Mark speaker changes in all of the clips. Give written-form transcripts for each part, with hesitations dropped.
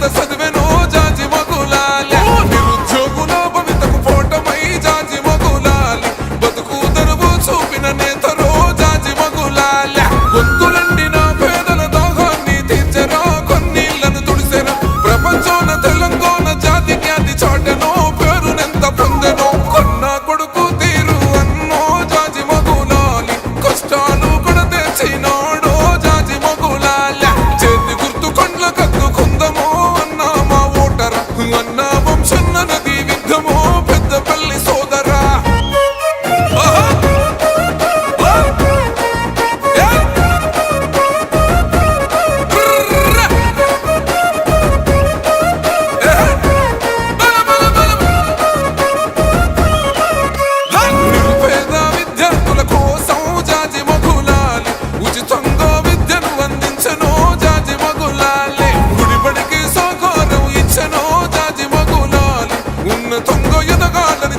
Speaker 1: ఎంత చదివేనో జాజి మగులాలి నిరుద్యోగుల భవితకు పోటమై జాజి మగులాలి బతుకు తెరువు చూపిన నేతరో జాజి మగులాలి గొంతులండిన పేదల దాహాన్ని తీర్చరా కొన్నీళ్లను తుడిసెరా ప్రపంచంలో తెలంగాణ జాతి ఖ్యాతి చాటెనో పేరునెంత పొందెనో కొన్న కొడుకు తీరు అన్నో జాజి మగులాలి కష్టాలు కూడా తెచ్చినాడో జాజి మగులాలి చేతి గుర్తు కొండ్ల కత్తుకుందమో అన్నా మా ఓటర అన్నా వంశన్న నది విద్ధమో పెద్దపల్లి సోదరా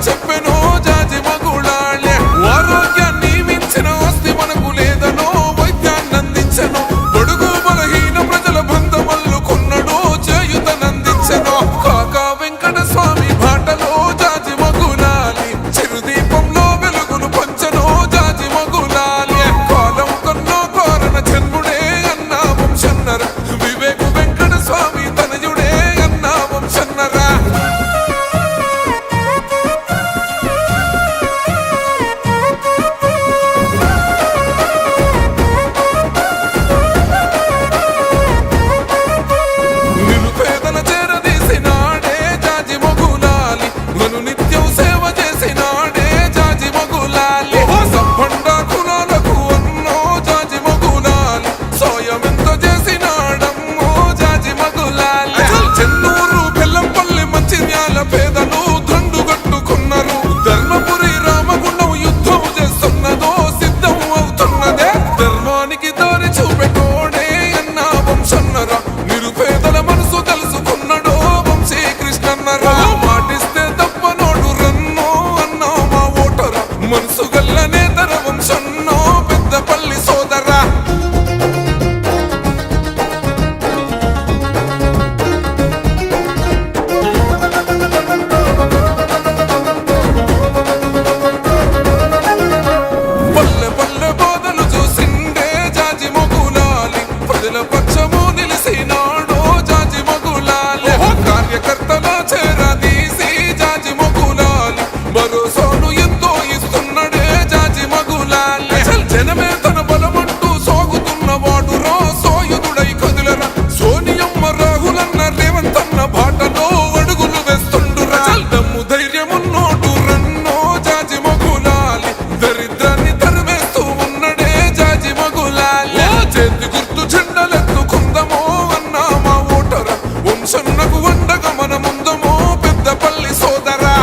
Speaker 1: చెప్పెనో జాజి మగులాలే ఆరోగ్యాన్ని మించిన ఆస్తి మనకు లేదనో వైద్యాన్ని అందించెనో బడుగు బలహీన ప్రజల బంధమల్లు కొన్నడో చేయుతనందించెనో కాకా వెంకట స్వామి బాటలో జాజి మగులాలి చిరుదీపంలో వెలుగును పంచెనో జాజి మగులాలి కాలం కన్నో కోరన జన్ముడే అన్నా వంశన్నర వివేకు వెంకట స్వామి తనయుడే అన్నా వంశన్నరా పేదలు దండుగట్టుకున్నారు ధర్మపురి రామగుండం యుద్ధం చేస్తున్నదో సిద్ధం అవుతున్నదే ధర్మానికి దారి చూపెట్టోడే అన్నా వంశన్నరా నిరుపేదల మనసు తెలుసుకున్నడో వంశీ కృష్ణన్నరా మాటిస్తే తప్పనోడు రన్నో అన్నా మా ఓటరా మనసు గల్ల నేతర వంశన్నో పెద్దపల్లి సోదరా పక్షము నిలిసినాడో జాజి మగులాలి కార్యకర్తల చేరదీసి జాజి మగులాలి భరోసాను ఎంతో ఇస్తున్నడే జాజి మగులాలి జనమే తన బలమంటూ సాగుతున్న వాడు రా సోయుధుడై కదులరా సోనియమ్మ రాహులన్న రేవంతన్న బాటలో అడుగులు వేస్తుండురా దమ్ము ధైర్యమున్నోడు రన్నో జాజి మగులాలి దరిద్రాన్ని తరిమేస్తూ ఉన్నడే జాజి మగులాలి చేతి గుర్తు జెండలెత్తుకుందమో అన్నా మా ఓటర వంశన్నకు వండగా మన ముందమో పెద్దపల్లి సోదరా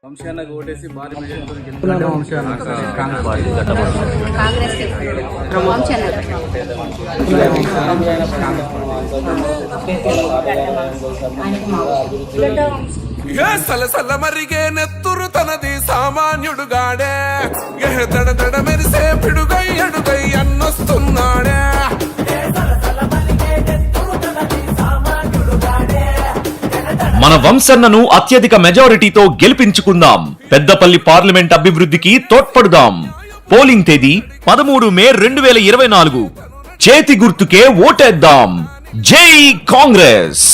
Speaker 2: వంశానికి ఓటేసి భారీ
Speaker 1: సలసల మరిగే నెత్తురు తనది సామాన్యుడుగాడే దడ దడ మెరిసే పిడుగై అడుగై అన్నొస్తున్నాడే
Speaker 3: మన వంశన్నను అత్యధిక మెజారిటీతో గెలిపించుకుందాం పెద్దపల్లి పార్లమెంట్ అభివృద్ధికి తోడ్పడుదాం పోలింగ్ తేదీ 13 మే 2024 చేతి గుర్తుకే ఓటేద్దాం జై కాంగ్రెస్